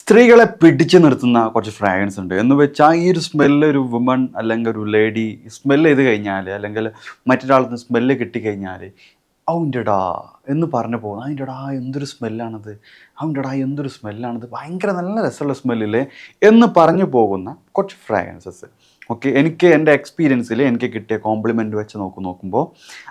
സ്ത്രീകളെ പിടിച്ചു നിർത്തുന്ന കുറച്ച് ഫ്രാഗ്രൻസ് ഉണ്ട് എന്ന് വെച്ചാൽ ഈ ഒരു സ്മെല്ല് ഒരു വുമൺ അല്ലെങ്കിൽ ഒരു ലേഡി സ്മെല്ല് ചെയ്ത് കഴിഞ്ഞാൽ അല്ലെങ്കിൽ മറ്റൊരാൾക്ക് സ്മെല്ല് കിട്ടിക്കഴിഞ്ഞാൽ അവൻ്റെടാ എന്ന് പറഞ്ഞു പോകുന്നത് അതിൻ്റെടാ എന്തൊരു സ്മെല്ലാണത്, അവൻ്റെടാ എന്തൊരു സ്മെല്ലാണത്, ഭയങ്കര നല്ല രസമുള്ള സ്മെല്ലില്ലേ എന്ന് പറഞ്ഞു പോകുന്ന കുറച്ച് ഫ്രാഗ്രൻസസ്. ഓക്കെ, എനിക്ക് എൻ്റെ എക്സ്പീരിയൻസിൽ എനിക്ക് കിട്ടിയ കോംപ്ലിമെൻറ്റ് വെച്ച് നോക്കുമ്പോൾ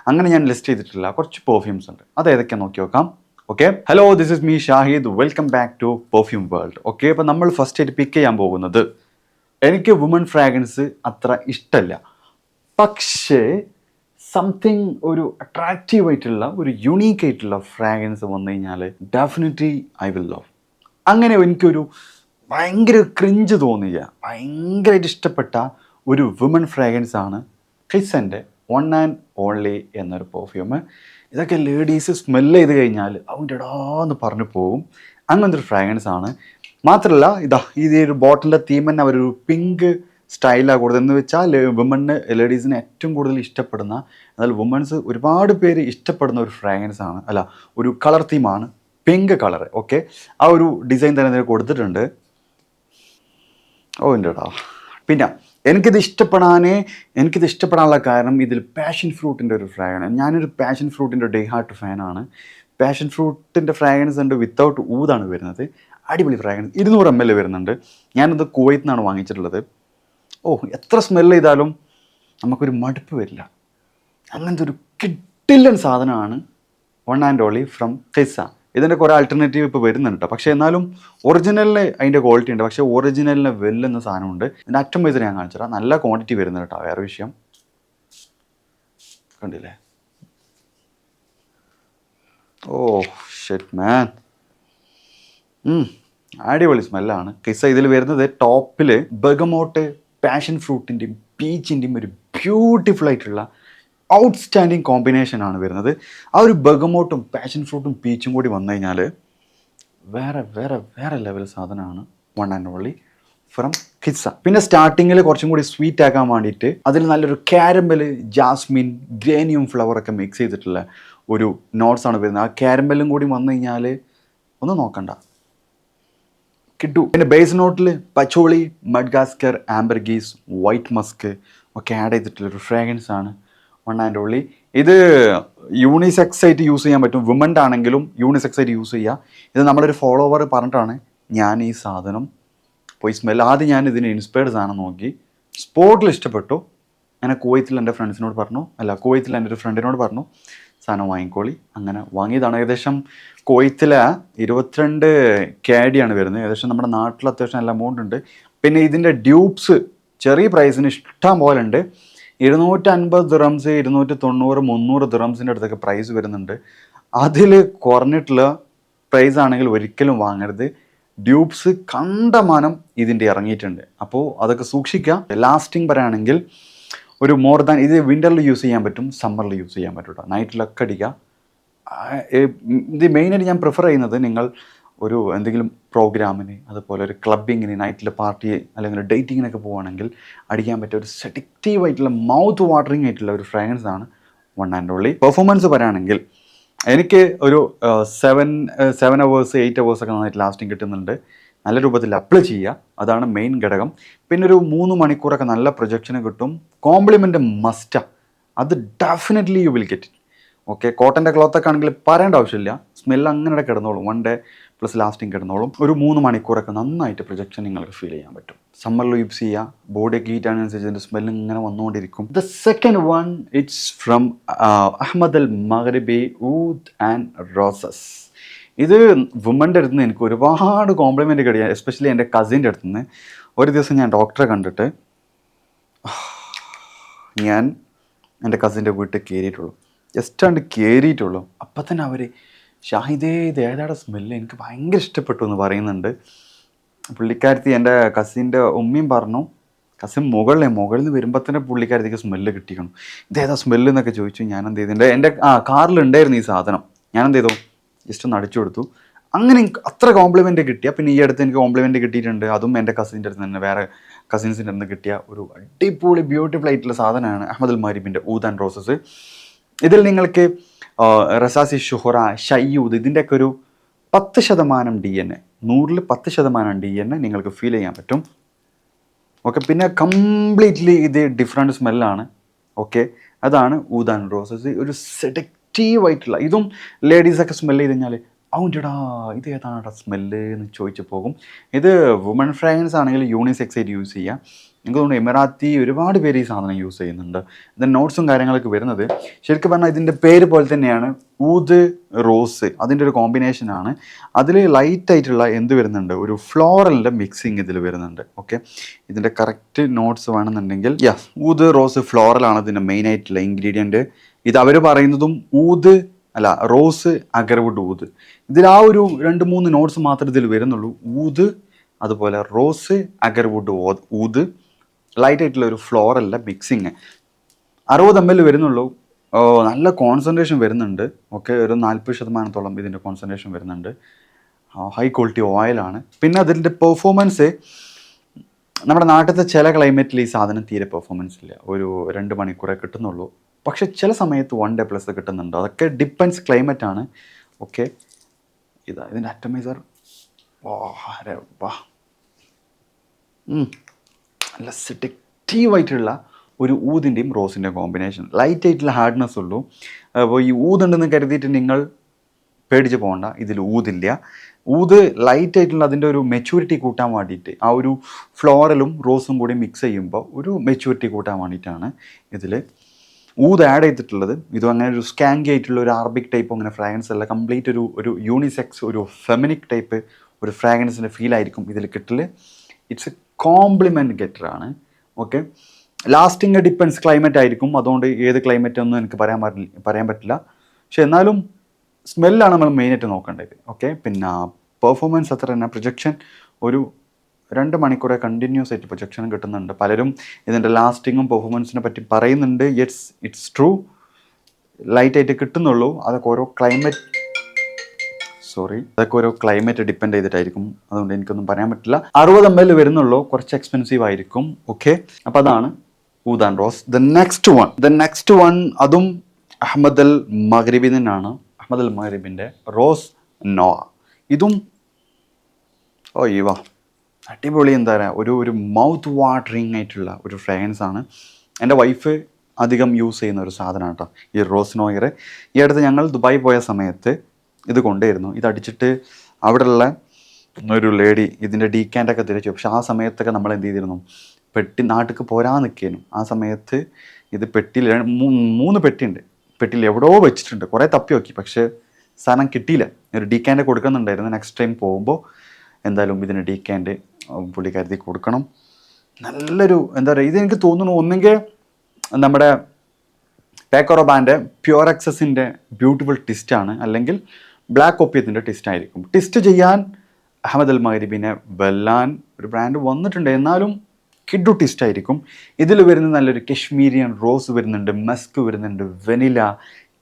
അങ്ങനെ ഞാൻ ലിസ്റ്റ് ചെയ്തിട്ടില്ല കുറച്ച് പെർഫ്യൂംസ് ഉണ്ട്. അത് ഏതൊക്കെയാണ് നോക്കി നോക്കാം. Okay, hello, this is me Shahid, welcome back to perfume world. Okay, അപ്പോൾ നമ്മൾ ഫസ്റ്റ് ആയിട്ട് പിക്ക് ചെയ്യാൻ പോകുന്നത്, എനിക്ക് വുമൺ ഫ്രാഗ്രൻസ് അത്ര ഇഷ്ടമല്ല, പക്ഷേ സംതിങ് ഒരു അട്രാക്റ്റീവ് ആയിട്ടുള്ള ഒരു യുണീക്ക് ആയിട്ടുള്ള ഫ്രാഗ്രൻസ് വന്നു കഴിഞ്ഞാൽ ഡെഫിനറ്റ്ലി ഐ വിൽ ലവ്. അങ്ങനെ എനിക്കൊരു ഭയങ്കര ക്രിഞ്ച് തോന്നിയ ഭയങ്കരമായിട്ട് ഇഷ്ടപ്പെട്ട ഒരു വുമൺ ഫ്രാഗ്രൻസ് ആണ് ക്രിസൻ്റെ വൺ ആൻഡ് ഓൺലി എന്നൊരു പെർഫ്യൂം. ഇതൊക്കെ ലേഡീസ് സ്മെല്ല് ചെയ്ത് കഴിഞ്ഞാൽ അവൻ്റെ ഇടാന്ന് പറഞ്ഞു പോകും. അങ്ങനത്തെ ഒരു ഫ്രാഗ്രൻസ് ആണ്. മാത്രമല്ല ഇതൊരു ബോട്ടിലിൻ്റെ തീം തന്നെ അവരൊരു പിങ്ക് സ്റ്റൈലാണ് കൂടുതൽ എന്ന് വെച്ചാൽ വുമണ് ലേഡീസിന് ഏറ്റവും കൂടുതൽ ഇഷ്ടപ്പെടുന്ന, എന്നാൽ വുമൺസ് ഒരുപാട് പേര് ഇഷ്ടപ്പെടുന്ന ഒരു ഫ്രാഗ്രൻസ് ആണ്, അല്ല ഒരു കളർ തീമാണ് പിങ്ക് കളർ. ഓക്കെ, ആ ഒരു ഡിസൈൻ തന്നെ ഇതിന് കൊടുത്തിട്ടുണ്ട്. ഓ എൻ്റെ പിന്നെ എനിക്കിത് ഇഷ്ടപ്പെടാനുള്ള കാരണം ഇതിൽ പാഷൻ ഫ്രൂട്ടിൻ്റെ ഒരു ഫ്രാഗ്രൻസ്. ഞാനൊരു പാഷൻ ഫ്രൂട്ടിൻ്റെ ഡേ ഹാർട്ട് ഫാനാണ്. പാഷൻ ഫ്രൂട്ടിൻ്റെ ഫ്രാഗ്രൻസ് ഉണ്ട്, വിത്തൗട്ട് ഊതാണ് വരുന്നത്. അടിപൊളി ഫ്രാഗ്രൻസ്, 200 ml വരുന്നുണ്ട്. ഞാനത് കുവൈത്തിൽ നിന്നാണ് വാങ്ങിച്ചിട്ടുള്ളത്. എത്ര സ്മെല്ല് ചെയ്താലും നമുക്കൊരു മടുപ്പ് വരില്ല. അങ്ങനത്തെ ഒരു കിഡിലൻ സാധനമാണ് വൺ ആൻഡ് ഓൺലി ഫ്രം ഖിസ. ഇതിൻ്റെ കുറേ ആൾട്ടർനേറ്റീവ് ഇപ്പോൾ വരുന്നുണ്ട് കേട്ടോ, പക്ഷേ എന്നാലും ഒറിജിനലിന് അതിൻ്റെ ക്വാളിറ്റി ഉണ്ട്. പക്ഷേ ഒറിജിനലിന് വെല്ലുന്ന സാധനമുണ്ട്. ഇതിൻ്റെ അറ്റംബൈസർ ഞാൻ കാണിച്ചുതരാം. നല്ല ക്വാണ്ടിറ്റി വരുന്നുണ്ട് കേട്ടോ, വേറെ വിഷയം. കണ്ടില്ലേ? ഷിറ്റ് മാൻ, അടിപൊളി സ്മെല്ലാണ്. ഖിസ ഇതിൽ വരുന്നത് ടോപ്പിൽ ബെർഗമോട്ട്, പാഷൻ ഫ്രൂട്ടിൻ്റെയും പീച്ചിൻ്റെയും ഒരു ബ്യൂട്ടിഫുൾ ആയിട്ടുള്ള ഔട്ട്സ്റ്റാൻഡിങ് കോമ്പിനേഷനാണ് വരുന്നത്. ആ ഒരു ബെർഗമോട്ടും പാഷൻ ഫ്രൂട്ടും പീച്ചും കൂടി വന്നു കഴിഞ്ഞാൽ വേറെ വേറെ വേറെ ലെവൽ സാധനമാണ് വൺ ആൻഡ് ഓൺലി ഫ്രം ഖിസ. പിന്നെ സ്റ്റാർട്ടിങ്ങിൽ കുറച്ചും കൂടി സ്വീറ്റ് ആക്കാൻ വേണ്ടിയിട്ട് അതിൽ നല്ലൊരു കാരമൽ, ജാസ്മിൻ, ഗ്രേനിയം ഫ്ലവറൊക്കെ മിക്സ് ചെയ്തിട്ടുള്ള ഒരു നോട്ട്സ് ആണ് വരുന്നത്. ആ കാരമലും കൂടി വന്നു കഴിഞ്ഞാൽ ഒന്നും നോക്കണ്ട, കിട്ടു. പിന്നെ ബേസ് നോട്ടിൽ പച്ചോളി, മഡ്ഗാസ്കർ, ആംബർഗീസ്, വൈറ്റ് മസ്ക് ഒക്കെ ആഡ് ചെയ്തിട്ടുള്ളൊരു ഫ്രാഗ്രൻസ് ആണ് വൺ ആൻഡ് ഓൺലി. ഇത് യൂണിസെക്സ് ആയിട്ട് യൂസ് ചെയ്യാൻ പറ്റും, വുമൻ്റെ ആണെങ്കിലും യൂണിസെക്സ് ആയിട്ട് യൂസ് ചെയ്യുക. ഇത് നമ്മളൊരു ഫോളോവർ പറഞ്ഞിട്ടാണ് ഞാൻ ഈ സാധനം പോയി സ്മെൽ, ആദ്യം ഞാൻ ഇതിന് ഇൻസ്പയർഡ് സാധനം നോക്കി, സ്പോട്ടിൽ ഇഷ്ടപ്പെട്ടു. അങ്ങനെ കുവൈത്തിൽ എൻ്റെ ഒരു ഫ്രണ്ടിനോട് പറഞ്ഞു സാധനം വാങ്ങിക്കോളി. അങ്ങനെ വാങ്ങിയതാണ്. ഏകദേശം കുവൈത്തിലെ 22 KD വരുന്നത്. ഏകദേശം നമ്മുടെ നാട്ടിൽ അത്യാവശ്യം നല്ല എമൗണ്ട് ഉണ്ട്. പിന്നെ ഇതിൻ്റെ ഡ്യൂപ്സ് ചെറിയ പ്രൈസിന് ഇഷ്ടം പോലെ ഉണ്ട്. 250 ദിറംസ്, 290, 300 ദിറംസിൻ്റെ അടുത്തൊക്കെ പ്രൈസ് വരുന്നുണ്ട്. അതിൽ കുറഞ്ഞിട്ടുള്ള പ്രൈസ് ആണെങ്കിൽ ഒരിക്കലും വാങ്ങരുത്. ഡ്യൂപ്സ് കണ്ടമാനം ഇതിൻ്റെ ഇറങ്ങിയിട്ടുണ്ട്. അപ്പോൾ അതൊക്കെ സൂക്ഷിക്കുക. ലാസ്റ്റിംഗ് പറയുകയാണെങ്കിൽ ഒരു മോർ ദാൻ, ഇത് വിൻ്ററിൽ യൂസ് ചെയ്യാൻ പറ്റും, സമ്മറിൽ യൂസ് ചെയ്യാൻ പറ്റും കേട്ടോ, നൈറ്റിലൊക്കെ അടിക്കുക. ഇത് മെയിനായിട്ട് ഞാൻ പ്രിഫർ ചെയ്യുന്നത് നിങ്ങൾ ഒരു എന്തെങ്കിലും പ്രോഗ്രാമിന്, അതുപോലെ ഒരു ക്ലബിങ്ങിന്, നൈറ്റിൽ പാർട്ടി അല്ലെങ്കിൽ ഡേറ്റിങ്ങിനൊക്കെ പോവുകയാണെങ്കിൽ അടിക്കാൻ പറ്റിയ ഒരു സെഡക്റ്റീവ് ആയിട്ടുള്ള മൗത്ത് വാട്ടറിങ് ആയിട്ടുള്ള ഒരു ഫ്രാഗ്രൻസ് ആണ് വൺ ആൻഡ് ഓൺലി. പെർഫോമൻസ് പറയുകയാണെങ്കിൽ എനിക്ക് ഒരു 7 hours 8 hours ഒക്കെ നന്നായിട്ട് ലാസ്റ്റിംഗ് കിട്ടുന്നുണ്ട്. നല്ല രൂപത്തിൽ അപ്ലൈ ചെയ്യുക, അതാണ് മെയിൻ ഘടകം. പിന്നെ ഒരു 3 മണിക്കൂറൊക്കെ നല്ല പ്രൊജക്ഷന് കിട്ടും. കോംപ്ലിമെൻ്റ് മസ്റ്റാ, അത് definitely you will get it. Okay, കോട്ടൻ്റെ ക്ലോത്തൊക്കെ ആണെങ്കിൽ പറയേണ്ട ആവശ്യമില്ല, സ്മെല്ല് അങ്ങനെ കിടന്നോളും, 1 day പ്ലസ് ലാസ്റ്റിംഗ് കിടന്നോളും. ഒരു 3 മണിക്കൂറൊക്കെ നന്നായിട്ട് പ്രൊജക്ഷൻ നിങ്ങൾക്ക് ഫീൽ ചെയ്യാൻ പറ്റും. സമ്മറിൽ യൂസ് ചെയ്യുക, ബോഡിയൊക്കെ ഹീറ്റ് ആണെന്നനുസരിച്ച് ഇതിൻ്റെ സ്മെല്ല് ഇങ്ങനെ വന്നുകൊണ്ടിരിക്കും. The second one it's from Ahmed Al Maghribi oud and roses. ഇത് വുമൻ്റെ അടുത്ത് നിന്ന് എനിക്ക് ഒരുപാട് കോംപ്ലിമെൻ്റ് കിട്ടിയ, എസ്പെഷ്യലി എൻ്റെ കസിൻ്റെ അടുത്ത് നിന്ന്. ഒരു ദിവസം ഞാൻ ഡോക്ടറെ കണ്ടിട്ട് ഞാൻ എൻ്റെ കസിൻ്റെ വീട്ടിൽ കയറിയിട്ടുള്ളൂ, ജസ്റ്റ് കയറിയിട്ടുള്ളൂ. അപ്പം തന്നെ അവർ ഷാഹിദേ ഇത് ഏതാടെ സ്മെല്ല്, എനിക്ക് ഭയങ്കര ഇഷ്ടപ്പെട്ടു എന്ന് പറയുന്നുണ്ട്. പുള്ളിക്കാരത്തി എൻ്റെ കസിൻ്റെ ഉമ്മയും പറഞ്ഞു, കസിൻ മുകളിൽ നിന്ന് വരുമ്പോൾ തന്നെ പുള്ളിക്കാരത്തേക്ക് സ്മെല്ല് കിട്ടിക്കണം. ഇതേതാ സ്മെല്ല് എന്നൊക്കെ ചോദിച്ചു. ഞാൻ എന്ത് ചെയ്തു, എൻ്റെ കാറിലുണ്ടായിരുന്നു ഈ സാധനം, ഞാൻ എന്ത് ചെയ്തു, ജസ്റ്റ് ഒന്ന് അടിച്ചു കൊടുത്തു. അങ്ങനെ എനിക്ക് അത്ര കോംപ്ലിമെൻ്റ് കിട്ടിയ. പിന്നെ ഈ അടുത്ത് എനിക്ക് കോംപ്ലിമെൻ്റ് കിട്ടിയിട്ടുണ്ട്, അതും എൻ്റെ കസിൻ്റെ അടുത്ത് തന്നെ, വേറെ കസിൻസിൻ്റെ അടുത്ത് കിട്ടിയ ഒരു അടിപൊളി ബ്യൂട്ടിഫുൾ ആയിട്ടുള്ള സാധനമാണ് അഹ്മദ് അൽ മഗ്രിബിൻ്റെ ഊദ് ആൻഡ് റോസസ്. ഇതിൽ നിങ്ങൾക്ക് റസാസി ഷുഹറ, ഷയ്യൂദ് ഇതിൻ്റെയൊക്കെ ഒരു 10% DNA 100% DNA നിങ്ങൾക്ക് ഫീൽ ചെയ്യാൻ പറ്റും. ഓക്കെ, പിന്നെ കംപ്ലീറ്റ്ലി ഇത് ഡിഫറെൻറ്റ് സ്മെല്ലാണ്. ഓക്കെ, അതാണ് ഊദ് ആൻഡ് റോസസ്. ഒരു സെഡക്റ്റീവ് ആയിട്ടുള്ള, ഇതും ലേഡീസൊക്കെ സ്മെല്ല് ചെയ്ത് കഴിഞ്ഞാൽ അവൻ്റെടാ ഇത് ഏതാണ് സ്മെല്ല് എന്ന് ചോദിച്ചു പോകും. ഇത് വുമൺ ഫ്രാഗ്രൻസ് ആണെങ്കിൽ യൂണിസെക്സ് ആയിട്ട് യൂസ് ചെയ്യുക. എനിക്ക് തോന്നുന്നു എമിറാത്തി ഒരുപാട് പേര് ഈ സാധനം യൂസ് ചെയ്യുന്നുണ്ട്. ഇതിൻ്റെ നോട്ട്സും കാര്യങ്ങളൊക്കെ വരുന്നത് ശരിക്കും പറഞ്ഞാൽ ഇതിൻ്റെ പേര് പോലെ തന്നെയാണ്, ഊദ് റോസ്. അതിൻ്റെ ഒരു കോമ്പിനേഷനാണ്. അതിൽ ലൈറ്റായിട്ടുള്ള എന്ത് വരുന്നുണ്ട്, ഒരു ഫ്ലോറലിൻ്റെ മിക്സിങ് ഇതിൽ വരുന്നുണ്ട്. ഓക്കെ, ഇതിൻ്റെ കറക്റ്റ് നോട്ട്സ് വേണമെന്നുണ്ടെങ്കിൽ ഊദ് റോസ് ഫ്ലോറലാണ് ഇതിൻ്റെ മെയിൻ ആയിട്ടുള്ള ഇൻഗ്രീഡിയൻറ്റ്. ഇത് അവർ പറയുന്നതും റോസ് അഗർവുഡ് ഊദ്. ഇതിൽ ആ ഒരു 2-3 നോട്ട്സ് മാത്രമേ ഇതിൽ വരുന്നുള്ളൂ. ഊദ്, അതുപോലെ റോസ് അഗർവുഡ് ഊദ്, ലൈറ്റ് ആയിട്ടുള്ള ഒരു ഫ്ലോറല്ല മിക്സിങ്. 60 ml വരുന്നുള്ളൂ. നല്ല കോൺസെൻട്രേഷൻ വരുന്നുണ്ട്. ഓക്കെ, ഒരു 40% ഇതിൻ്റെ കോൺസെൻട്രേഷൻ വരുന്നുണ്ട്. ഹൈ ക്വാളിറ്റി ഓയിലാണ്. പിന്നെ അതിൻ്റെ പെർഫോമൻസ് നമ്മുടെ നാട്ടിലത്തെ ചില ക്ലൈമറ്റിൽ ഈ സാധനം തീരെ പെർഫോമൻസ് ഇല്ല. ഒരു 2 മണിക്കൂറേ കിട്ടുന്നുള്ളൂ. പക്ഷെ ചില സമയത്ത് 1 day പ്ലസ് കിട്ടുന്നുണ്ട്. അതൊക്കെ ഡിപ്പെൻസ് ക്ലൈമറ്റാണ്. ഓക്കെ, ഇതിൻ്റെ അറ്റമൈസർ നല്ല സെഡക്റ്റീവായിട്ടുള്ള ഒരു ഊതിൻ്റെയും റോസിൻ്റെയും കോമ്പിനേഷൻ. ലൈറ്റ് ആയിട്ടുള്ള ഹാർഡ്നെസ് ഉള്ളൂ. അപ്പോൾ ഈ ഊതുണ്ടെന്ന് കരുതിയിട്ട് നിങ്ങൾ പേടിച്ച് പോകണ്ട, ഇതിൽ ഊതില്ല. ഊത് ലൈറ്റ് ആയിട്ടുള്ള അതിൻ്റെ ഒരു മെച്യൂരിറ്റി കൂട്ടാൻ വേണ്ടിയിട്ട്, ആ ഒരു ഫ്ലോറലും റോസും കൂടി മിക്സ് ചെയ്യുമ്പോൾ ഒരു മെച്യൂരിറ്റി കൂട്ടാൻ വേണ്ടിയിട്ടാണ് ഇതിൽ ഊത് ആഡ് ചെയ്തിട്ടുള്ളത്. ഇതും അങ്ങനെ ഒരു സ്കാങ്കി ആയിട്ടുള്ള ഒരു അറബിക് ടൈപ്പ് അങ്ങനെ ഫ്രാഗ്രൻസ് അല്ല. കംപ്ലീറ്റ് ഒരു യൂണിസെക്സ്, ഒരു ഫെമിനിക് ടൈപ്പ് ഒരു ഫ്രാഗ്രൻസിൻ്റെ ഫീലായിരിക്കും ഇതിൽ കിട്ടൽ. ഇറ്റ്സ് എ കോംപ്ലിമെൻറ്റ് ഗെറ്ററാണ്. ഓക്കെ, ലാസ്റ്റിങ് ഡിപ്പെൻസ് ക്ലൈമറ്റ് ആയിരിക്കും. അതുകൊണ്ട് ഏത് ക്ലൈമറ്റ് ഒന്നും എനിക്ക് പറയാൻ പറ്റില്ല. പക്ഷെ എന്നാലും സ്മെല്ലാണ് നമ്മൾ മെയിനായിട്ട് നോക്കേണ്ടത്. ഓക്കെ, പിന്നെ പെർഫോമൻസ് അത്ര തന്നെ. പ്രൊജക്ഷൻ ഒരു 2 മണിക്കൂറെ കണ്ടിന്യൂസ് ആയിട്ട് പ്രൊജക്ഷൻ കിട്ടുന്നുണ്ട്. പലരും ഇതിൻ്റെ ലാസ്റ്റിങ്ങും പെർഫോമൻസിനെ പറ്റി പറയുന്നുണ്ട്. ഇറ്റ്സ് ട്രൂ, ലൈറ്റായിട്ട് കിട്ടുന്നുള്ളൂ. അതൊക്കെ ഓരോ ക്ലൈമറ്റ് ഡിപ്പെൻഡ് ചെയ്തിട്ടായിരിക്കും. അതുകൊണ്ട് എനിക്കൊന്നും പറയാൻ പറ്റില്ല. 60 ml വരുന്നുള്ളൂ, കുറച്ച് എക്സ്പെൻസീവ് ആയിരിക്കും. ഓക്കെ, അപ്പോൾ അതാണ് oud and rose. The next one അതും അഹമ്മദ് അൽ മഗ്രിബി തന്നെയാണ്. അഹമ്മദ് അൽ മഗ്രിബിൻ്റെ റോസ് നോവ. ഇതും അടിപൊളി, എന്താ പറയുക, ഒരു മൗത്ത് വാട്ടറിങ് ആയിട്ടുള്ള ഒരു ഫ്രാഗ്രൻസ് ആണ്. എൻ്റെ വൈഫ് അധികം യൂസ് ചെയ്യുന്ന ഒരു സാധനമാണ് കേട്ടോ ഈ റോസ് നോയർ. ഈ അടുത്ത് ഞങ്ങൾ ദുബായ് പോയ സമയത്ത് ഇത് കൊണ്ടുവരുന്നു. ഇതടിച്ചിട്ട് അവിടെയുള്ള ഒരു ലേഡി ഇതിൻ്റെ ഡീക്കാൻ്റൊക്കെ തിരിച്ചു. പക്ഷെ ആ സമയത്തൊക്കെ നമ്മൾ എന്ത് ചെയ്തിരുന്നു, നാട്ടിലേക്ക് പോരാൻ നിൽക്കാനും. ആ സമയത്ത് ഇത് പെട്ടിയിൽ 3 പെട്ടിയുണ്ട്. പെട്ടിയിൽ എവിടെയോ വെച്ചിട്ടുണ്ട്. കുറേ തപ്പി നോക്കി, പക്ഷേ സാധനം കിട്ടിയില്ല. ഒരു ഡീക്കാൻ്റെ കൊടുക്കുന്നുണ്ടായിരുന്നു. നെക്സ്റ്റ് ടൈം പോകുമ്പോൾ എന്തായാലും ഇതിന് ഡീക്കാൻ്റെ പുള്ളിക്കാരത്തി കൊടുക്കണം. നല്ലൊരു എന്താ പറയുക, ഇതെനിക്ക് തോന്നുന്നു ഒന്നെങ്കിൽ നമ്മുടെ പേക്കോറോബാൻ്റെ പ്യുവർ എക്സസിൻ്റെ ബ്യൂട്ടിഫുൾ ടിസ്റ്റാണ്, അല്ലെങ്കിൽ ബ്ലാക്ക് ഒപ്പിയത്തിൻ്റെ ടിസ്റ്റ് ആയിരിക്കും. ടിസ്റ്റ് ചെയ്യാൻ അഹമ്മദ് അൽ മഗ്രിബിനെ വെല്ലാൻ ഒരു ബ്രാൻഡ് വന്നിട്ടുണ്ട്. എന്നാലും കിഡു ടിസ്റ്റ് ആയിരിക്കും. ഇതിൽ വരുന്ന നല്ലൊരു കശ്മീരിയൻ റോസ് വരുന്നുണ്ട്, മസ്ക് വരുന്നുണ്ട്, വെനില,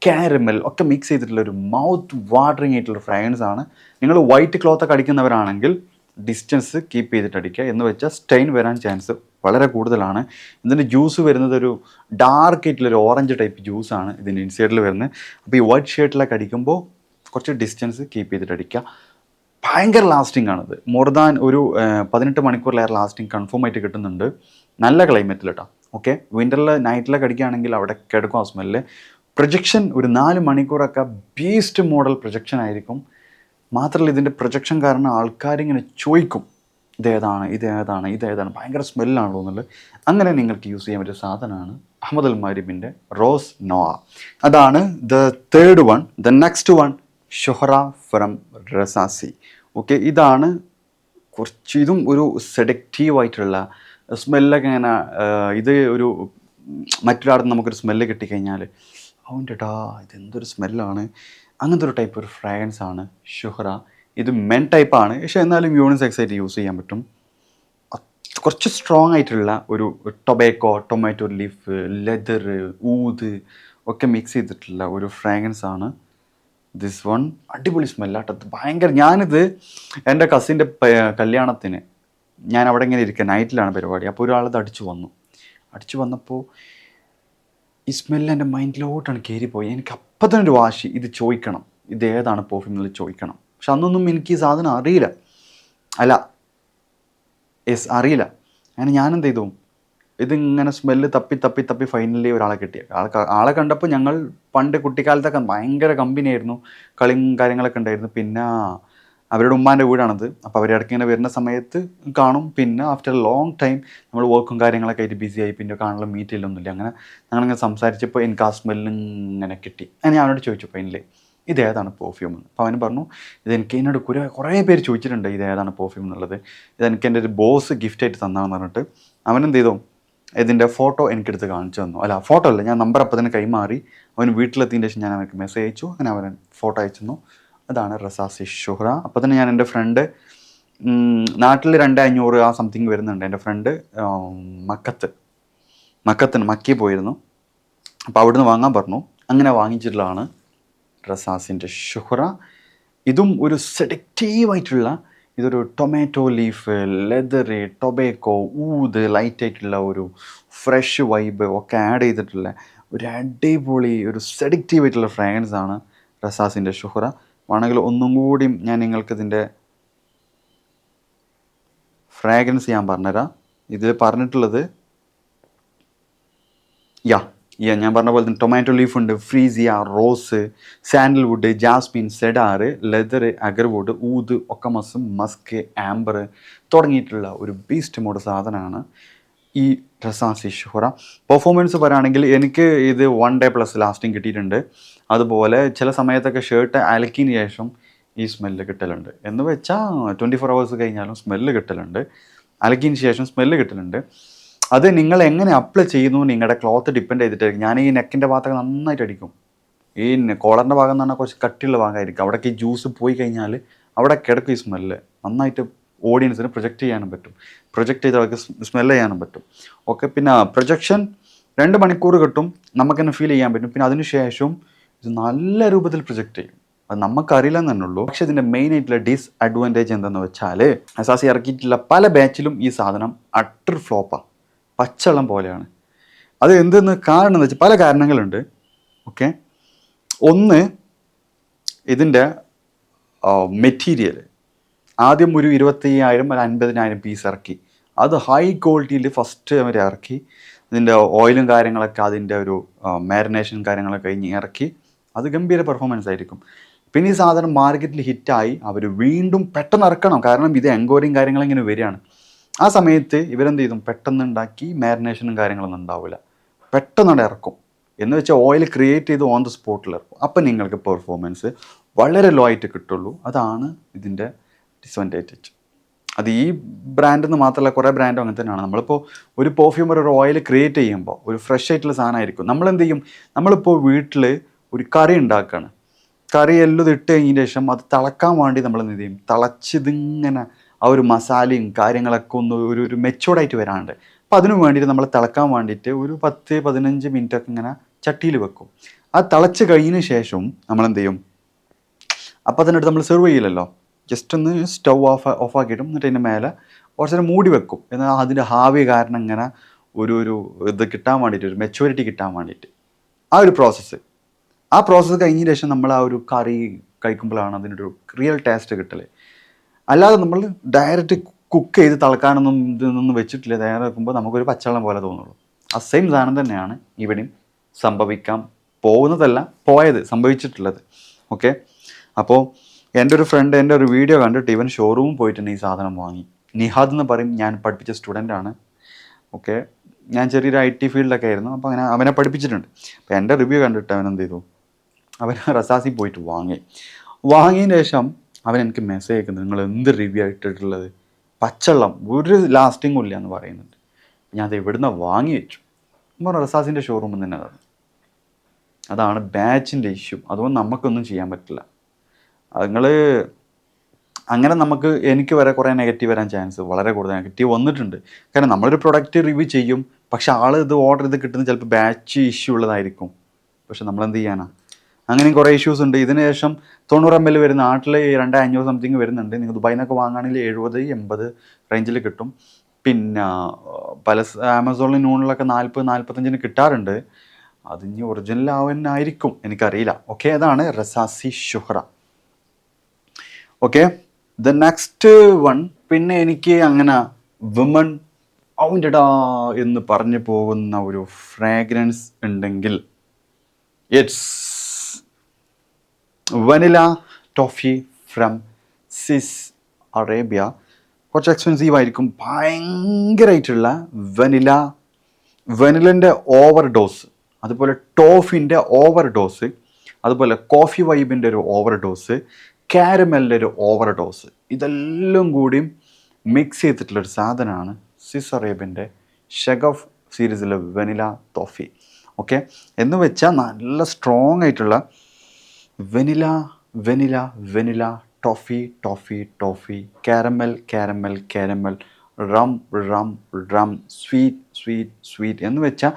കാരമൽ ഒക്കെ മിക്സ് ചെയ്തിട്ടുള്ള ഒരു മൗത്ത് വാട്ടറിങ് ആയിട്ടുള്ള ഫ്രാഗ്രൻസ് ആണ്. നിങ്ങൾ വൈറ്റ് ക്ലോത്തൊക്കെ അടിക്കുന്നവരാണെങ്കിൽ ഡിസ്റ്റൻസ് കീപ്പ് ചെയ്തിട്ട് അടിക്കുക. എന്ന് വെച്ചാൽ സ്റ്റെയിൻ വരാൻ ചാൻസ് വളരെ കൂടുതലാണ്. ഇതിൻ്റെ ജ്യൂസ് വരുന്നത് ഒരു ഡാർക്ക് ആയിട്ടുള്ളൊരു ഓറഞ്ച് ടൈപ്പ് ജ്യൂസാണ് ഇതിൻ്റെ ഇൻസൈഡിൽ വരുന്നത്. അപ്പോൾ ഈ വൈറ്റ് ഷർട്ടിലൊക്കെ അടിക്കുമ്പോൾ കുറച്ച് ഡിസ്റ്റൻസ് കീപ്പ് ചെയ്തിട്ട് അടിക്കുക. ഭയങ്കര ലാസ്റ്റിംഗ് ആണിത്. മോർ ദാൻ ഒരു 18 മണിക്കൂറിലേറെ ലാസ്റ്റിംഗ് കൺഫേം ആയിട്ട് കിട്ടുന്നുണ്ട്. നല്ല ക്ലൈമറ്റിൽ കേട്ടോ. ഓക്കെ, വിൻ്ററിൽ നൈറ്റിലൊക്കെ അടിക്കുകയാണെങ്കിൽ അവിടെ കിടക്കും ആ സ്മെല്ല്. പ്രൊജക്ഷൻ ഒരു 4 മണിക്കൂറൊക്കെ ബീസ്റ്റ് മോഡൽ പ്രൊജക്ഷൻ ആയിരിക്കും. മാത്രമല്ല ഇതിൻ്റെ പ്രൊജക്ഷൻ കാരണം ആൾക്കാരിങ്ങനെ ചോദിക്കും ഇതേതാണ് ഭയങ്കര സ്മെല്ലാണല്ലോ എന്നുള്ളത്. അങ്ങനെ നിങ്ങൾക്ക് യൂസ് ചെയ്യാൻ പറ്റിയ സാധനമാണ് അഹമ്മദ് അൽ മഗ്രിബിൻ്റെ റോസ് നോവ. അതാണ് the third one. The next one Shuhra from Rasasi. Okay, ഇതാണ് ഇതും ഒരു സെഡക്റ്റീവായിട്ടുള്ള സ്മെല്ലൊക്കെ ഇങ്ങനെ. ഇത് ഒരു മറ്റൊരാടുന്ന് നമുക്കൊരു സ്മെല്ല് കിട്ടിക്കഴിഞ്ഞാൽ അവൻ്റെടാ ഇതെന്തൊരു സ്മെല്ലാണ്, അങ്ങനത്തെ ഒരു ടൈപ്പ് ഒരു ഫ്രാഗ്രൻസ് ആണ് ഷുഹറ. ഇത് മെൻ ടൈപ്പാണ്, പക്ഷേ എന്നാലും യൂണിസെക്സ് ആയിട്ട് യൂസ് ചെയ്യാൻ പറ്റും. കുറച്ച് സ്ട്രോങ് ആയിട്ടുള്ള ഒരു ടൊമാറ്റോ ലീഫ്, ലെതർ, ഊത് ഒക്കെ മിക്സ് ചെയ്തിട്ടുള്ള ഒരു ഫ്രാഗ്രൻസ് ആണ് ദിസ് വൺ. അടിപൊളി സ്മെല്ലാട്ടത് ഭയങ്കര. ഞാനിത് എൻ്റെ കസിൻ്റെ കല്യാണത്തിന് ഞാൻ അവിടെ ഇങ്ങനെ ഇരിക്കുക, നൈറ്റിലാണ് പരിപാടി. അപ്പോൾ ഒരാളത് അടിച്ചു വന്നപ്പോൾ ഈ സ്മെല്ല് എൻ്റെ മൈൻഡിലോട്ടാണ് കയറിപ്പോയി. എനിക്ക് അപ്പം തന്നെ ഒരു വാശി, ഇത് ചോദിക്കണം, ഇത് ഏതാണ് പെർഫ്യൂം എന്നുള്ളത് ചോദിക്കണം. പക്ഷെ അന്നൊന്നും എനിക്ക് ഈ സാധനം അറിയില്ല. അല്ല, യെസ്, അറിയില്ല. അങ്ങനെ ഞാനെന്ത് ചെയ്തു, ഇതിങ്ങനെ സ്മെല്ല് തപ്പി തപ്പി തപ്പി ഫൈനലി ഒരാളെ കിട്ടി. ആളെ കണ്ടപ്പോൾ ഞങ്ങൾ പണ്ട് കുട്ടിക്കാലത്തൊക്കെ ഭയങ്കര കമ്പനിയായിരുന്നു, കളിയും കാര്യങ്ങളൊക്കെ ഉണ്ടായിരുന്നു. പിന്നെ അവരുടെ ഉമ്മാൻ്റെ വീടാണത്. അപ്പോൾ അവർ ഇടയ്ക്ക് ഇങ്ങനെ വരുന്ന സമയത്ത് കാണും. പിന്നെ ആഫ്റ്റർ എ ലോങ് ടൈം നമ്മൾ വർക്കും കാര്യങ്ങളൊക്കെ ആയിട്ട് ബിസി ആയി, പിന്നെ കാണാനുള്ള മീറ്റ് ചെയ്യലൊന്നുമില്ല. അങ്ങനെ ഞങ്ങളിങ്ങനെ സംസാരിച്ചപ്പോൾ എനിക്ക് ആ സ്മെല്ല് ഇങ്ങനെ കിട്ടി. അങ്ങനെ ഞാൻ അവനോട് ചോദിച്ചു ഫൈനലി, ഇതേതാണ് പെർഫ്യൂം എന്ന്. അപ്പോൾ അവന് പറഞ്ഞു, ഇതെനിക്ക് എന്നോട് കുറേ പേര് ചോദിച്ചിട്ടുണ്ട് ഇതേതാണ് പെർഫ്യൂം എന്നുള്ളത്, ഇതെനിക്ക് എൻ്റെ ഒരു ബോസ് ഗിഫ്റ്റായിട്ട് തന്നാന്ന് പറഞ്ഞിട്ട് അവനെന്ത് ചെയ്തു, ഇതിൻ്റെ ഫോട്ടോ എനിക്കെടുത്ത് കാണിച്ചു തന്നു. അല്ല, ഫോട്ടോ അല്ല, ഞാൻ നമ്പർ അപ്പോൾ തന്നെ കൈമാറി. അവൻ വീട്ടിലെത്തിയതിൻ്റെ ശേഷം ഞാൻ അവർക്ക് മെസ്സേജ് അയച്ചു. അങ്ങനെ അവൻ ഫോട്ടോ അയച്ചു തന്നു. അതാണ് റസാസി ഷുഹ്റ. അപ്പോൾ തന്നെ ഞാൻ എൻ്റെ ഫ്രണ്ട്, നാട്ടിൽ 2500 ആ സംതിങ് വരുന്നുണ്ട്. എൻ്റെ ഫ്രണ്ട് മക്കി പോയിരുന്നു. അപ്പോൾ അവിടുന്ന് വാങ്ങാൻ പറഞ്ഞു. അങ്ങനെ വാങ്ങിച്ചിട്ടുള്ളതാണ് റസാസിൻ്റെ ഷുഹ്റ. ഇതും ഒരു സെഡക്റ്റീവായിട്ടുള്ള, ഇതൊരു ടൊമാറ്റോ ലീഫ്, ലെതറ്, ടൊബാക്കോ, ഊത്, ലൈറ്റായിട്ടുള്ള ഒരു ഫ്രഷ് വൈബ് ഒക്കെ ആഡ് ചെയ്തിട്ടുള്ള ഒരു അടിപൊളി ഒരു സെഡക്റ്റീവായിട്ടുള്ള ഫ്രാഗ്രൻസ് ആണ് റസാസിൻ്റെ ഷുഹ്റ. വേണമെങ്കിൽ ഒന്നും കൂടി ഞാൻ നിങ്ങൾക്കിതിൻ്റെ ഫ്രാഗ്രൻസ് ഞാൻ പറഞ്ഞുതരാം. ഇതിൽ പറഞ്ഞിട്ടുള്ളത് ഞാൻ പറഞ്ഞ പോലെ തന്നെ ടൊമാറ്റോ ലീഫ് ഉണ്ട്, freesia, rose, sandalwood, jasmine, cedar, leather, agarwood, oud, oakmoss, musk, amber തുടങ്ങിയിട്ടുള്ള ഒരു ബീസ്റ്റ് മോഡ് സാധനമാണ് ഈ റസാസി ഷുഹ്റ. പെർഫോമൻസ് പറയുകയാണെങ്കിൽ എനിക്ക് ഇത് 1 day പ്ലസ് ലാസ്റ്റിംഗ് കിട്ടിയിട്ടുണ്ട്. അതുപോലെ ചില സമയത്തൊക്കെ ഷർട്ട് അലക്കിയതിന് ശേഷം ഈ സ്മെല്ല് കിട്ടലുണ്ട്. എന്ന് വെച്ചാൽ 24 hours കഴിഞ്ഞാലും സ്മെല്ല് കിട്ടലുണ്ട്, അലക്കിയതിന് ശേഷം സ്മെല്ല് കിട്ടലുണ്ട്. അത് നിങ്ങൾ എങ്ങനെ അപ്ലൈ ചെയ്യുന്നു നിങ്ങളുടെ ക്ലോത്ത് ഡിപ്പെൻഡ് ചെയ്തിട്ടായിരിക്കും. ഞാൻ ഈ നെക്കിൻ്റെ ഭാഗത്തൊക്കെ നന്നായിട്ട് അടിക്കും. ഈ കോളറിൻ്റെ ഭാഗം എന്ന് പറഞ്ഞാൽ കുറച്ച് കട്ടിയുള്ള ഭാഗമായിരിക്കും. അവിടേക്ക് ഈ ജ്യൂസ് പോയി കഴിഞ്ഞാൽ അവിടെ കിടക്കും ഈ സ്മെല്ല്. നന്നായിട്ട് ഓഡിയൻസിന് പ്രൊജക്റ്റ് ചെയ്യാനും പറ്റും, പ്രൊജക്റ്റ് ചെയ്ത് അവർക്ക് സ്മെല്ല് ചെയ്യാനും പറ്റും. ഓക്കെ, പിന്നെ പ്രൊജക്ഷൻ 2 മണിക്കൂർ കിട്ടും, നമുക്കെന്നെ ഫീൽ ചെയ്യാൻ പറ്റും. പിന്നെ അതിനുശേഷം ഇത് നല്ല രൂപത്തിൽ പ്രൊജക്റ്റ് ചെയ്യും. അത് നമുക്കറിയില്ലെന്ന് തന്നെ ഉള്ളൂ. പക്ഷേ ഇതിൻ്റെ മെയിൻ ആയിട്ടുള്ള ഡിസ്അഡ്വാൻറ്റേജ് എന്താണെന്ന് വെച്ചാൽ, അസാസി ഇറക്കിയിട്ടുള്ള പല ബാച്ചിലും ഈ സാധനം അട്ടർ ഫ്ലോപ്പാണ്, പച്ചവെള്ളം പോലെയാണ്. അത് എന്തെന്ന് കാരണം എന്ന് വെച്ചാൽ പല കാരണങ്ങളുണ്ട്. ഓക്കെ, ഒന്ന്, ഇതിൻ്റെ മെറ്റീരിയൽ ആദ്യം ഒരു 25,000 അല്ല 50,000 പീസ് ഇറക്കി. അത് ഹൈ ക്വാളിറ്റിയിൽ ഫസ്റ്റ് അവർ ഇറക്കി. ഇതിൻ്റെ ഓയിലും കാര്യങ്ങളൊക്കെ, അതിൻ്റെ ഒരു മാരിനേഷൻ കാര്യങ്ങളൊക്കെ കഴിഞ്ഞ് ഇറക്കി. അത് ഗംഭീര പെർഫോമൻസ് ആയിരിക്കും. പിന്നെ ഈ സാധനം മാർക്കറ്റിൽ ഹിറ്റായി അവർ വീണ്ടും പെട്ടെന്ന് ഇറക്കണം, കാരണം ഇത് എൻക്വയറിയും കാര്യങ്ങളിങ്ങനെ വരികയാണ്. ആ സമയത്ത് ഇവരെന്ത് ചെയ്തും, പെട്ടെന്ന് ഉണ്ടാക്കി മാരിനേഷനും കാര്യങ്ങളൊന്നും ഉണ്ടാവില്ല, പെട്ടെന്ന് ഇറക്കും. എന്ന് വെച്ചാൽ ഓയിൽ ക്രിയേറ്റ് ചെയ്ത് ഓൺ ദ സ്പോട്ടിൽ ഇറക്കും. അപ്പം നിങ്ങൾക്ക് പെർഫോമൻസ് വളരെ ലോ ആയിട്ട് കിട്ടുള്ളൂ. അതാണ് ഇതിൻ്റെ ഡിസ്അഡ്വാൻറ്റേജ്. അത് ഈ ബ്രാൻഡിൽ നിന്ന് മാത്രമല്ല, കുറേ ബ്രാൻഡും അങ്ങനെ തന്നെയാണ്. നമ്മളിപ്പോൾ ഒരു പെർഫ്യൂം ഒരു ഓയിൽ ക്രിയേറ്റ് ചെയ്യുമ്പോൾ ഒരു ഫ്രഷ് ആയിട്ടുള്ള സാധനമായിരിക്കും. നമ്മളെന്ത് ചെയ്യും, നമ്മളിപ്പോൾ വീട്ടിൽ ഒരു കറി ഉണ്ടാക്കുകയാണ്, കറി എല്ലാം ഇട്ട് കഴിഞ്ഞതിന് ശേഷം അത് തിളക്കാൻ വേണ്ടി നമ്മൾ എന്ത് ചെയ്യും, തിളച്ചിതിങ്ങനെ ആ ഒരു മസാലയും കാര്യങ്ങളൊക്കെ ഒന്ന് ഒരു മെച്ചോർഡായിട്ട് വരാണ്ട്. അപ്പോൾ അതിന് വേണ്ടിയിട്ട് നമ്മൾ തിളക്കാൻ വേണ്ടിയിട്ട് ഒരു 10-15 മിനിറ്റൊക്കെ ഇങ്ങനെ ചട്ടിയിൽ വെക്കും. അത് തിളച്ച് കഴിഞ്ഞതിന് ശേഷം നമ്മളെന്ത് ചെയ്യും, അപ്പോൾ അതിനടുത്ത് നമ്മൾ സെർവ് ചെയ്യില്ലല്ലോ, ജസ്റ്റ് ഒന്ന് സ്റ്റൗ ഓഫാക്കിയിട്ടും എന്നിട്ട് അതിൻ്റെ മേലെ കുറച്ച് നേരം മൂടി വെക്കും. എന്നാൽ അതിൻ്റെ ഹാവി കാരണം ഇങ്ങനെ ഒരു ഇത് കിട്ടാൻ വേണ്ടിയിട്ട്, ഒരു മെച്ചൂരിറ്റി കിട്ടാൻ വേണ്ടിയിട്ട് ആ ഒരു പ്രോസസ്സ് കഴിഞ്ഞതിന് ശേഷം നമ്മൾ ആ ഒരു കറി കഴിക്കുമ്പോഴാണ് അതിനൊരു റിയൽ ടേസ്റ്റ് കിട്ടൽ. അല്ലാതെ നമ്മൾ ഡയറക്റ്റ് കുക്ക് ചെയ്ത് തിളക്കാനൊന്നും ഇതൊന്നും വെച്ചിട്ടില്ല, തയ്യാറ് വെക്കുമ്പോൾ നമുക്കൊരു പച്ചവെള്ളം പോലെ തോന്നുള്ളൂ. ആ സെയിം സാധനം തന്നെയാണ് ഇവിടെയും സംഭവിക്കാൻ പോകുന്നതല്ല, സംഭവിച്ചിട്ടുള്ളത്. ഓക്കെ, അപ്പോൾ എൻ്റെ ഒരു ഫ്രണ്ട് എൻ്റെ ഒരു വീഡിയോ കണ്ടിട്ട് ഇവൻ ഷോറൂമിൽ പോയിട്ട് ഈ സാധനം വാങ്ങി. നിഹാദ് എന്ന് പറയും, ഞാൻ പഠിപ്പിച്ച സ്റ്റുഡൻ്റാണ്. ഓക്കെ, ഞാൻ ചെറിയൊരു IT ഫീൽഡിലൊക്കെ ആയിരുന്നു. അപ്പോൾ അങ്ങനെ അവനെ പഠിപ്പിച്ചിട്ടുണ്ട്. അപ്പോൾ എൻ്റെ റിവ്യൂ കണ്ടിട്ട് അവൻ എന്ത് ചെയ്തു, അവൻ റസാസി പോയിട്ട് വാങ്ങിയതിന് ശേഷം അവൻ എനിക്ക് മെസ്സേജ് അയക്കുന്നത്, നിങ്ങൾ എന്ത് റിവ്യൂ ആയിട്ടിട്ടുള്ളത്, പച്ചവെള്ളം ഒരു ലാസ്റ്റിങ്ങും ഇല്ല എന്ന് പറയുന്നുണ്ട്. ഞാൻ അത് എവിടുന്ന് വാങ്ങി വെച്ചു. അപ്പോൾ റസാസിൻ്റെ ഷോറൂമിൽ തന്നെ അതാണ് ബാച്ചിൻ്റെ ഇഷ്യൂ. അതുകൊണ്ട് നമുക്കൊന്നും ചെയ്യാൻ പറ്റില്ല. നിങ്ങൾ അങ്ങനെ എനിക്ക് വരെ കുറേ നെഗറ്റീവ് വരാൻ ചാൻസ് വളരെ കൂടുതൽ നെഗറ്റീവ് വന്നിട്ടുണ്ട്. കാരണം നമ്മളൊരു പ്രൊഡക്റ്റ് റിവ്യൂ ചെയ്യും, പക്ഷെ ആൾ ഇത് ഓർഡർ ചെയ്ത് കിട്ടുന്നത് ചിലപ്പോൾ ബാച്ച് ഇഷ്യൂ ഉള്ളതായിരിക്കും. പക്ഷെ നമ്മളെന്ത് ചെയ്യാനാണ്, അങ്ങനെയും കുറേ ഇഷ്യൂസ് ഉണ്ട്. ഇതിന് ശേഷം 90 ml വരുന്ന, നാട്ടിൽ 2,500 സംതിങ് വരുന്നുണ്ട്. നിങ്ങൾ ദുബായിൽ നിന്നൊക്കെ വാങ്ങുകയാണെങ്കിൽ 70-80 റേഞ്ചിൽ കിട്ടും. പിന്നെ പല ആമസോണിൽ നൂണിലൊക്കെ 40-45 കിട്ടാറുണ്ട്. അതിന് ഒറിജിനൽ ആവാനായിരിക്കും, എനിക്കറിയില്ല. ഓക്കെ, അതാണ് റസാസി ഷുഹ്റ. ഓക്കെ, ദ നെക്സ്റ്റ് വൺ, പിന്നെ എനിക്ക് അങ്ങനെ വിമൺ ഔണ്ടടാ എന്ന് പറഞ്ഞു പോകുന്ന ഒരു ഫ്രാഗ്രൻസ് ഉണ്ടെങ്കിൽ it's vanilla toffee from Swiss Arabia. കുറച്ച് എക്സ്പെൻസീവ് ആയിരിക്കും, ഭയങ്കരമായിട്ടുള്ള വെനിലൻ്റെ ഓവർ ഡോസ്, അതുപോലെ ടോഫിൻ്റെ ഓവർ ഡോസ്, അതുപോലെ കോഫി വൈബിൻ്റെ ഒരു ഓവർ ഡോസ്, കാരമലിൻ്റെ ഒരു ഓവർ ഡോസ്, ഇതെല്ലാം കൂടിയും മിക്സ് ചെയ്തിട്ടുള്ളൊരു സാധനമാണ് സിസ് അറേബ്യൻ്റെ ഷെഗഫ് സീരീസിലെ വെനില ടോഫി. ഓക്കെ, എന്ന് വെച്ചാൽ നല്ല സ്ട്രോങ് ആയിട്ടുള്ള vanilla vanilla vanilla toffee toffee toffee, caramel caramel caramel, rum rum rum, sweet sweet sweet എന്ന് വെച്ചാൽ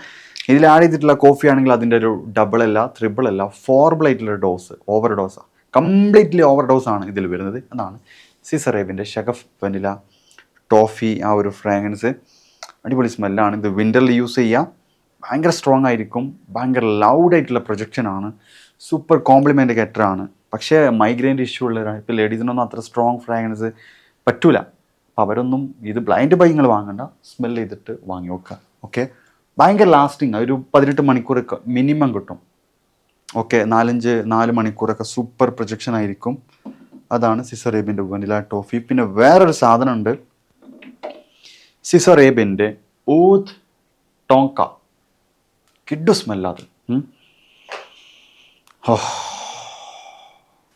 ഇതിൽ ആഡ് ചെയ്തിട്ടുള്ള കോഫി ആണെങ്കിൽ അതിൻ്റെ ഒരു ഡബിൾ അല്ല, ട്രിപ്പിൾ അല്ല, ഫോർബിൾ ഡോസ്, ഓവർ ഡോസാണ്, കംപ്ലീറ്റ്ലി ഓവർ ഡോസാണ് ഇതിൽ വരുന്നത്. അതാണ് സിസ് അറേബ്യൻ്റെ ഷെഗഫ് വെനില ടോഫി. ആ ഒരു ഫ്രാഗ്രൻസ് അടിപൊളി സ്മെല്ലാണ്. ഇത് വിൻ്ററിൽ യൂസ് ചെയ്യാം, ഭയങ്കര സ്ട്രോങ് ആയിരിക്കും, ഭയങ്കര ലൗഡായിട്ടുള്ള പ്രൊജക്ഷനാണ്, സൂപ്പർ കോംപ്ലിമെൻ്റ് ഗെറ്ററാണ്. പക്ഷേ മൈഗ്രെയിൻ്റെ ഇഷ്യൂ ഉള്ളവരാണ്, ഇപ്പോൾ ലേഡീസിനൊന്നും അത്ര സ്ട്രോങ് ഫ്രാഗ്രൻസ് പറ്റൂല. അപ്പോൾ അവരൊന്നും ഇത് ബ്ലൈൻഡ് ബൈ നിങ്ങൾ വാങ്ങണ്ട, സ്മെൽ ചെയ്തിട്ട് വാങ്ങി നോക്കുക. ഓക്കെ, ഭയങ്കര ലാസ്റ്റിങ്, ഒരു 18 മണിക്കൂറൊക്കെ മിനിമം കിട്ടും. ഓക്കെ, 4 മണിക്കൂറൊക്കെ സൂപ്പർ പ്രൊജക്ഷൻ ആയിരിക്കും. അതാണ് സിസ് അറേബ്യൻ്റെ വനില ടോഫി. പിന്നെ വേറൊരു സാധനമുണ്ട്, സിസ് അറേബ്യൻ്റെ ഊദ് ടോങ്ക. കിഡു സ്മെല്ലത്.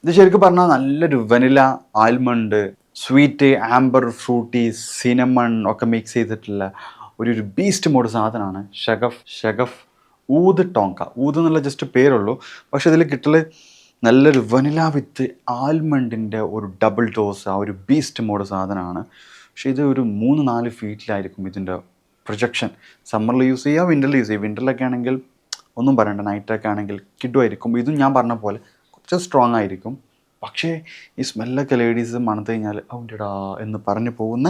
ഇത് ശരിക്കും പറഞ്ഞാൽ നല്ലൊരു vanilla, almond, sweet, amber, fruity, cinnamon ഒക്കെ മിക്സ് ചെയ്തിട്ടുള്ള ഒരു ബീസ്റ്റ് മോഡ് സാധനമാണ് ഷെഗഫ് ഊദ് ടോങ്ക. ഊദ് എന്നുള്ള ജസ്റ്റ് പേരുള്ളൂ, പക്ഷെ ഇതിൽ കിട്ടൽ നല്ലൊരു വെനില വിത്ത് ആൽമണ്ടിൻ്റെ ഒരു ഡബിൾ ഡോസ്, ആ ഒരു ബീസ്റ്റ് മോഡ് സാധനമാണ്. പക്ഷേ ഇത് ഒരു 3-4 ഫീറ്റിലായിരിക്കും ഇതിൻ്റെ പ്രൊജക്ഷൻ. സമ്മറിൽ യൂസ് ചെയ്യുക, വിൻ്ററിൽ യൂസ് ചെയ്യുക. വിൻ്ററിലൊക്കെ ആണെങ്കിൽ ഒന്നും പറയണ്ട, നൈറ്റൊക്കെ ആണെങ്കിൽ കിഡുമായിരിക്കും. ഇതും ഞാൻ പറഞ്ഞ പോലെ കുറച്ച് സ്ട്രോങ് ആയിരിക്കും, പക്ഷേ ഈ സ്മെല്ലൊക്കെ ലേഡീസ് മണത്ത് കഴിഞ്ഞാൽ ഔണ്ടടാ എന്ന് പറഞ്ഞു പോകുന്ന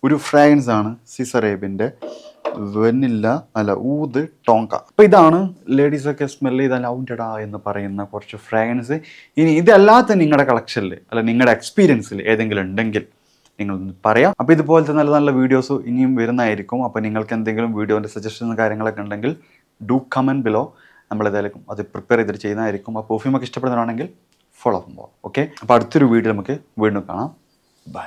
ഒരു ഫ്രാഗ്രൻസ് ആണ് സിസ് അറേബ്യൻ്റെ ഊദ് ടോങ്ക. അപ്പോൾ ഇതാണ് ലേഡീസൊക്കെ സ്മെൽ ചെയ്താൽ ഔണ്ടടാ എന്ന് പറയുന്ന കുറച്ച് ഫ്രാഗ്രൻസ്. ഇനി ഇതല്ലാത്ത നിങ്ങളുടെ കളക്ഷനിൽ അല്ല നിങ്ങളുടെ എക്സ്പീരിയൻസിൽ ഏതെങ്കിലും ഉണ്ടെങ്കിൽ നിങ്ങളൊന്ന് പറയാം. അപ്പോൾ ഇതുപോലത്തെ നല്ല നല്ല വീഡിയോസ് ഇനിയും വരുന്നതായിരിക്കും. അപ്പോൾ നിങ്ങൾക്ക് എന്തെങ്കിലും വീഡിയോൻ്റെ സജഷൻസ് കാര്യങ്ങളൊക്കെ ഉണ്ടെങ്കിൽ ഡു കമൻറ്റ് ബിലോ, നമ്മളേതായാലും അത് പ്രിപ്പയർ ചെയ്തിട്ട് ചെയ്യുന്നതായിരിക്കും. അപ്പോൾ പെർഫ്യൂമൊക്കെ ഇഷ്ടപ്പെടുന്നതാണെങ്കിൽ ഫോളോ ചെയ്യുമ്പോൾ. ഓക്കെ, അപ്പോൾ അടുത്തൊരു വീഡിയോ നമുക്ക് വീണ്ടും കാണാം. ബൈ.